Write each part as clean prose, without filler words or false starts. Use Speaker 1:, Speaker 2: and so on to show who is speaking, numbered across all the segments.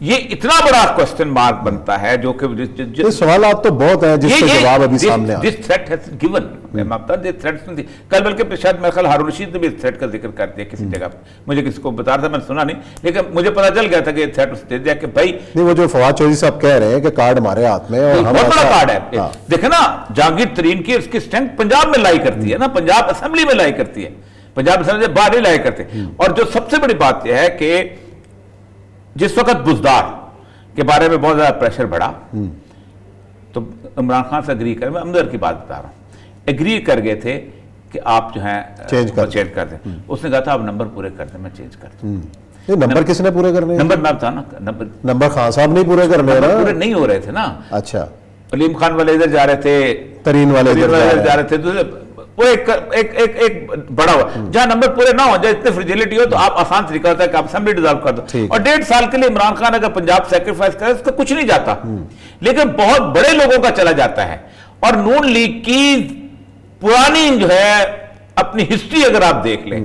Speaker 1: یہ اتنا بڑا کوسچن مارک بنتا ہے جو کہ
Speaker 2: یہ سوالات تو بہت ہیں جس کے جواب ابھی سامنے آئے.
Speaker 1: This threat has given. میں بتا دیں threats نہیں تھی. کل بلکہ شاید میرے خیال ہارون رشید نے بھی اس تھریٹ کا ذکر کر دیا کسی جگہ پہ. مجھے کسی کو بتا رہا تھا, میں نے سنا نہیں, لیکن مجھے پتا چل گیا تھا کہ یہ تھریٹ اس دے دیا کہ بھائی
Speaker 2: نہیں, وہ جو فواد چودھری صاحب کہہ رہے ہیں کہ کارڈ ہمارے ہاتھ میں, اور
Speaker 1: بہت بڑا کارڈ ہے. دیکھیں نا جہانگیر ترین کی اس کی اسٹرینتھ پنجاب میں لائی کرتی ہے نا, پنجاب اسمبلی میں لائی کرتی ہے, پنجاب اسمبلی سے باہر ہی لائی کرتے. اور جو سب سے بڑی بات یہ ہے کہ جس وقت بزدار کے بارے میں بہت زیادہ پریشر بڑھا تو عمران خان سے اگری کر, میں امدر کی بات بتا رہا ہوں, اگری کر گئے تھے کہ آپ جو ہیں
Speaker 2: چینج
Speaker 1: کر دیں. اس نے کہا تھا آپ نمبر پورے کر دیں, میں چینج کر دوں.
Speaker 2: نمبر کس نے پورے کرنے؟
Speaker 1: نمبر میں بتا نا,
Speaker 2: نمبر خان صاحب نہیں پورے کرنے,
Speaker 1: پورے نہیں ہو رہے تھے نا.
Speaker 2: اچھا,
Speaker 1: علیم خان والے ادھر جا رہے تھے,
Speaker 2: ترین والے
Speaker 1: جا رہے تھے, وہ ایک بڑا ہوا جہاں نمبر پورے نہ ہو جائے, اتنے فریجیلٹی ہو تو آپ آسان طریقہ ہوتا ہے کہ آپ اسمبلی ڈیزالو کر دو. اور 1.5 سال کے لیے عمران خان اگر پنجاب سیکریفائز کرے اس کا کچھ نہیں جاتا, لیکن بہت بڑے لوگوں کا چلا جاتا ہے. اور نون لیگ کی پرانی جو ہے اپنی ہسٹری اگر آپ دیکھ لیں,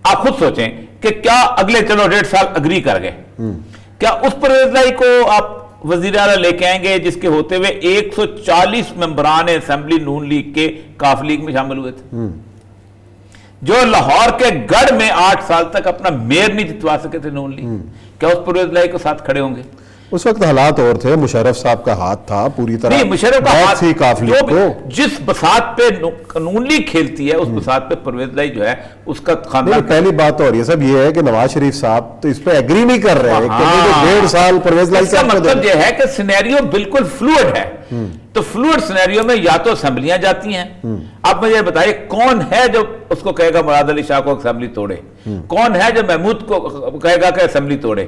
Speaker 1: آپ خود سوچیں کہ کیا اگلے چلو 1.5 سال اگری کر گئے, کیا اس پرویز لائی کو آپ وزیر اعلیٰ لے کے آئیں گے جس کے ہوتے ہوئے 140 ممبران اسمبلی نون لیگ کے کاف لیگ میں شامل ہوئے تھے, جو لاہور کے گڑھ میں 8 سال تک اپنا میئر نہیں جتوا سکے تھے نون لیگ, کیا اس پرویز لائی کو ساتھ کھڑے ہوں گے؟
Speaker 2: اس وقت حالات اور تھے, مشرف صاحب کا ہاتھ تھا پوری طرح,
Speaker 1: نہیں مشرف کا ہاتھ
Speaker 2: تھی کاف لیگ کو,
Speaker 1: جس بساط پہ نون لیگ کھیلتی ہے اس بساط پہ پرویز لائی جو ہے اس کا خاندان.
Speaker 2: پہلی بات اور یہ سب یہ ہے کہ نواز شریف صاحب تو اس پہ ایگری نہیں کر رہے ہیں کہ 1.5 سال پرویز لائی
Speaker 1: کا مطلب یہ ہے کہ سینیریو بالکل فلوئڈ ہے. تو فلوئڈ سینیریو میں یا تو اسمبلیاں جاتی ہیں, آپ مجھے بتائیے کون ہے جو اس کو کہے گا مراد علی شاہ کو اسمبلی توڑے, کون ہے جو محمود کو کہے گا کہ اسمبلی توڑے.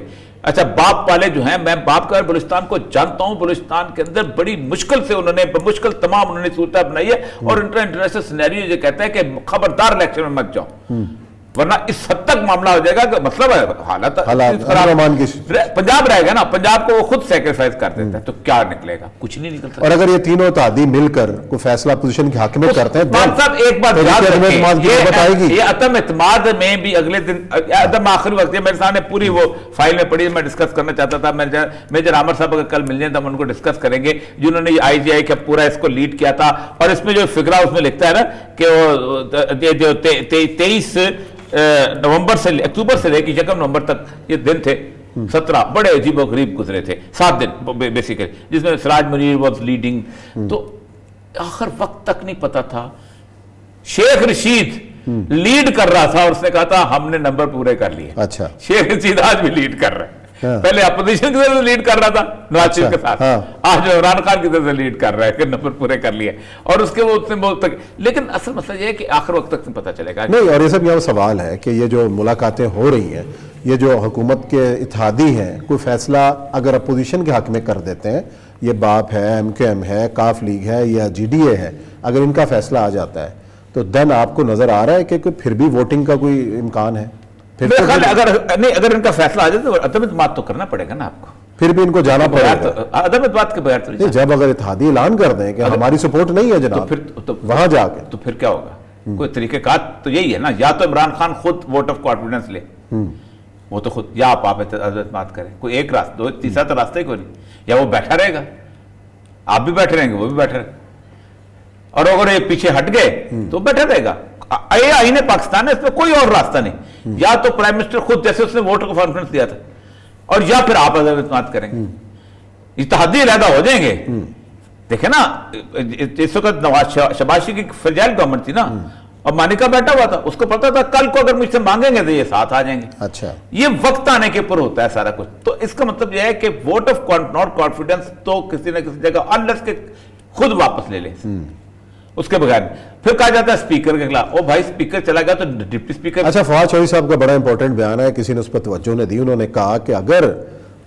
Speaker 1: اچھا باپ والے جو ہیں, میں باپ کا بلوچستان کو جانتا ہوں, بلوچستان کے اندر بڑی مشکل سے انہوں نے بمشکل تمام انہوں نے صورتیں بنائی ہے, اور انٹرنیشنل سینیریو یہ کہتا ہے کہ خبردار الیکشن میں مت جاؤ, ورنہ اس حد تک معاملہ ہو جائے گا کہ مطلب حالت پنجاب رہے گا نا, پنجاب کو وہ خود سیکریفائز کر دیتا ہے, تو کیا نکلے گا؟ کچھ نہیں نکل سکتا.
Speaker 2: اور اگر یہ تینوں اتحادی مل کر کوئی فیصلہ اپوزیشن کے حق میں کرتے ہیں,
Speaker 1: صاحب ایک بات یاد رکھیں, یہ عدم اعتماد میں بھی اگلے دن عدم آخری وقت میرے سامنے پوری وہ فائل میں پڑی, میں ڈسکس کرنا چاہتا تھا. میجر عامر صاحب اگر کل مل جائیں تو ہم ان کو ڈسکس کریں گے, جنہوں نے آئی جی آئی کا پورا اس کو لیڈ کیا تھا. اور اس میں جو فقرہ اس میں لکھتا ہے نا کہ وہ جو 23 نومبر سے اکتوبر سے لے کے 1 نومبر تک یہ دن تھے, 17 بڑے عجیب و غریب گزرے تھے, 7 دن بیسیکلی, جس میں سراج منیر واز لیڈنگ. تو آخر وقت تک نہیں پتا تھا, شیخ رشید لیڈ کر رہا تھا اور اس نے کہا تھا ہم نے نمبر پورے کر لیے.
Speaker 2: اچھا,
Speaker 1: شیخ رشید آج بھی لیڈ کر رہے ہیں, پہلے اپوزیشن کی طرف سے لیڈ کر رہا تھا نواز شریف کے ساتھ, آج عمران خان کی طرف سے لیڈ کر رہا ہے کہ نمبر پورے کر لیے, اور اس کے وہ اتنے بہت تک. لیکن اصل مسئلہ یہ ہے کہ آخر وقت تک پتہ چلے گا
Speaker 2: نہیں. اور یہ سب یہاں سوال ہے کہ یہ جو ملاقاتیں ہو رہی ہیں, یہ جو حکومت کے اتحادی ہیں, کوئی فیصلہ اگر اپوزیشن کے حق میں کر دیتے ہیں, یہ باپ ہے, ایم کیو ایم ہے, کاف لیگ ہے یا جی ڈی اے ہے, اگر ان کا فیصلہ آ جاتا ہے تو دن آپ کو نظر آ رہا ہے کہ پھر بھی ووٹنگ کا کوئی امکان ہے؟
Speaker 1: اگر ان کا فیصلہ آ جائے تو عدم اعتماد تو کرنا پڑے گا نا آپ کو,
Speaker 2: پھر بھی ان کو جانا پڑے گا.
Speaker 1: عدم اعتماد کے بغیر تو
Speaker 2: جب اگر اتحادی اعلان کر دیں کہ ہماری سپورٹ نہیں ہے جناب, وہاں جا کے
Speaker 1: تو پھر کیا ہوگا؟ کوئی طریقہ کار تو یہی ہے نا, یا تو عمران خان خود ووٹ آف کانفیڈنس لے, وہ تو خود, یا آپ عدم اعتماد کریں, کوئی ایک راستہ, تیسرا تو راستہ ہی کوئی نہیں. یا وہ بیٹھا رہے گا, آپ بھی بیٹھے رہیں گے, وہ بھی بیٹھے رہے گا, اور اگر یہ پیچھے ہٹ گئے تو بیٹھا رہے گا. یہ آئین پاکستان ہے, اس میں کوئی اور راستہ نہیں. یا تو پرائم منسٹر خود جیسے اس نے ووٹ کو کانفیڈنس دیا تھا, اور یا پھر آپ عدم اعتماد کریں گے, اتحادی علیحدہ ہو جائیں گے. دیکھیں نا اس وقت شہباز شریف کی فرجائل گورنمنٹ تھی نا, اور مانیکا بیٹھا ہوا تھا, اس کو پتا تھا کل کو اگر مجھ سے مانگیں گے تو یہ ساتھ آ جائیں گے.
Speaker 2: اچھا,
Speaker 1: یہ وقت آنے کے اوپر ہوتا ہے سارا کچھ. تو اس کا مطلب یہ ہے کہ ووٹ آف ناٹ کانفیڈنس تو کسی نہ کسی جگہ انلیس کے خود واپس لے لیں, اس کے بغیر. پھر کہا جاتا ہے اسپیکر کے خلاف, او بھائی اسپیکر چلا گیا تو ڈپٹی اسپیکر.
Speaker 2: اچھا, فواد چودھری صاحب کا بڑا امپورٹنٹ بیان ہے, کسی نے اس پر توجہ نے دی, انہوں نے کہا کہ اگر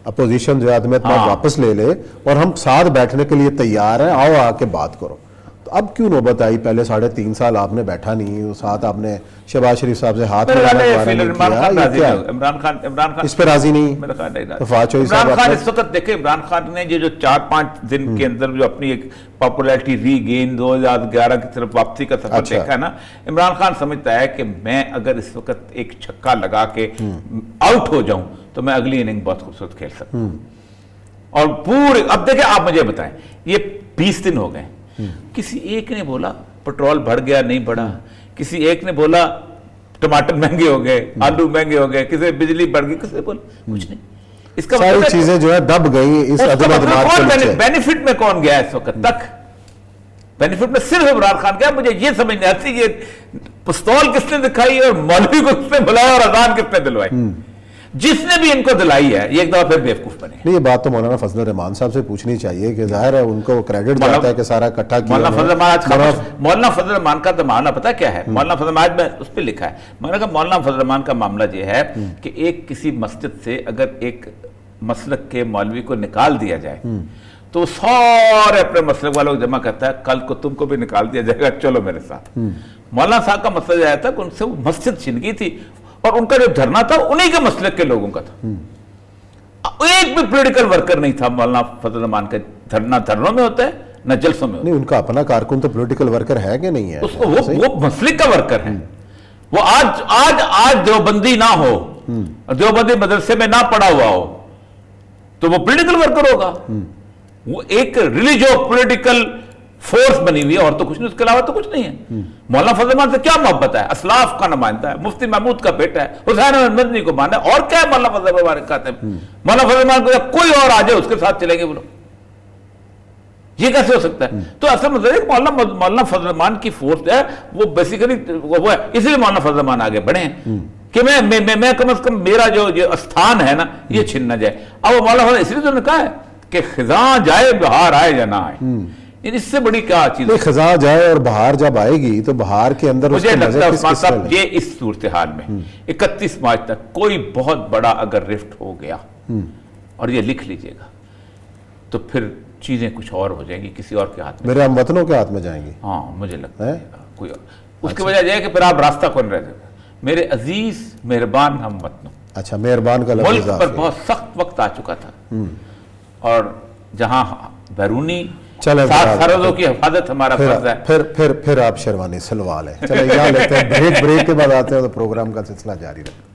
Speaker 2: اپوزیشن جو عدم اعتماد واپس لے لے اور ہم ساتھ بیٹھنے کے لیے تیار ہیں, آؤ آ کے بات کرو. تو اب کیوں نوبت آئی؟ پہلے 3.5 سال آپ نے بیٹھا نہیں، وہ ساتھ آپ نے شہباز شریف صاحب سے ہاتھ
Speaker 1: عمران خان
Speaker 2: اس پہ راضی نہیں؟
Speaker 1: عمران خان اس وقت دیکھیں، عمران خان نے جو 4-5 دن کے اندر جو اپنی ایک پاپولیرٹی ری گین 2011 کی طرف واپسی کا سفر دیکھا ہے نا، عمران خان سمجھتا ہے کہ میں اگر اس وقت ایک چھکا لگا کے آؤٹ ہو جاؤں تو میں اگلی اننگ بہت خوبصورت کھیل سکتا ہوں۔ اور پورے اب دیکھیں، آپ مجھے بتائیں، یہ 20 دن ہو گئے، کسی ایک نے بولا پٹرول بڑھ گیا نہیں بڑھا، کسی ایک نے بولا ٹماٹر مہنگے ہو گئے، آلو مہنگے ہو گئے، کسی بجلی بڑھ گئی، کسی نے بولا کچھ نہیں۔ اس کا
Speaker 2: ساری چیزیں جو ہے دب گئی اس عدم اعتماد کے نیچے۔
Speaker 1: بینیفٹ میں کون گیا اس وقت تک؟ بینیفٹ میں صرف عمران خان گیا۔ مجھے یہ سمجھ نہیں آتی یہ پستول کس نے دکھائی اور مولوی کو کس نے بلایا اور اذان کس نے دلوائی؟ جس نے بھی ان کو دلائی ہے یہ ایک دفعہ پھر بیوقوف بنے۔
Speaker 2: نہیں، یہ بات تو مولانا فضل الرحمان صاحب سے پوچھنی چاہیے کہ ظاہر ہے ان کو کریڈٹ جاتا ہے کہ سارا اکٹھا کیا۔
Speaker 1: مولانا فضل الرحمان کا تو معاملہ پتہ کیا ہے؟ مولانا فضل الرحمان میں اس پہ لکھا ہے، میں نے کہا مولانا فضل الرحمان کا معاملہ یہ ہے کہ ایک کسی مسجد سے اگر ایک مسلک کے مولوی کو نکال دیا جائے تو سارے اپنے مسلک والوں کو جمع کرتا ہے، کل کو تم کو بھی نکال دیا جائے گا، چلو میرے ساتھ۔ مولانا صاحب کا مسئلہ یہ آیا تھا کہ ان سے وہ مسجد چھن گئی تھی اور ان کا جو دھرنا تھا انہی کے مسلک کے لوگوں کا تھا، ایک بھی پولیٹیکل ورکر نہیں تھا۔ مولانا فضل الرحمان کا دھرنا دھرنوں میں ہوتا ہے نہ جلسوں میں ہوتا ہے۔
Speaker 2: نہیں، ان کا اپنا کارکن تو پولیٹیکل ورکر ہے کہ نہیں ہے؟
Speaker 1: اس کو وہ مسلک کا ورکر ہے۔ وہ آج دیوبندی نہ ہو، دیوبندی مدرسے میں نہ پڑھا ہوا ہو تو وہ پولیٹیکل ورکر ہوگا۔ وہ ایک ریلیجو پولیٹیکل فورس بنی ہوئی ہے اور تو کچھ نہیں، اس کے علاوہ تو کچھ نہیں ہے۔ مولانا فضل الرحمان سے کیا محبت ہے؟ اسلاف کا نمائندہ ہے، مفتی محمود کا بیٹا ہے، حسین احمد مدنی کو مانا ہے، اور کیا ہے مولانا فضل الرحمان کہتے ہیں؟ مولانا فضل الرحمان کو کوئی اور آ جائے اس کے ساتھ چلیں گے وہ لوگ، یہ کیسے ہو سکتا ہے؟ تو اصل مطلب ہے مولانا فضل الرحمان کی فورس ہے وہ بیسیکلی وہ ہے، اس لیے مولانا فضل الرحمان آگے بڑھے ہیں کہ میں کم از کم میرا جو استھان ہے نا یہ چھن نہ جائے۔ اب مولانا فضل اس لیے تو نے کہا ہے کہ خزاں جائے بہار آئے یا نہ آئے، اس سے بڑی کیا چیز ہے؟
Speaker 2: خزاں جائے اور بہار جب آئے گی تو بہار کے اندر
Speaker 1: مجھے لگتا ہے عثمان صاحب یہ اس صورتحال میں 31 مارچ تک کوئی بہت بڑا اگر رفٹ ہو گیا، اور یہ لکھ لیجئے گا، تو پھر چیزیں کچھ اور ہو جائیں گی، کسی اور کے ہاتھ میں،
Speaker 2: میرے ہم وطنوں کے ہاتھ میں جائیں گی۔
Speaker 1: ہاں مجھے لگتا ہے کوئی اور، اس کی وجہ یہ ہے کہ پھر آپ راستہ کون رہ جائے گا؟ میرے عزیز مہربان ہم وطنوں،
Speaker 2: اچھا مہربان کا لفظ
Speaker 1: ملک پر بہت سخت وقت آ چکا تھا، اور جہاں بیرونی سرحدوں کی حفاظت ہمارا فرض ہے۔
Speaker 2: پھر آپ شیروانی سلوا لیں۔ چلیں یہاں لیتے ہیں بریک کے بعد آتے ہیں تو پروگرام کا سلسلہ جاری رہتا ہے۔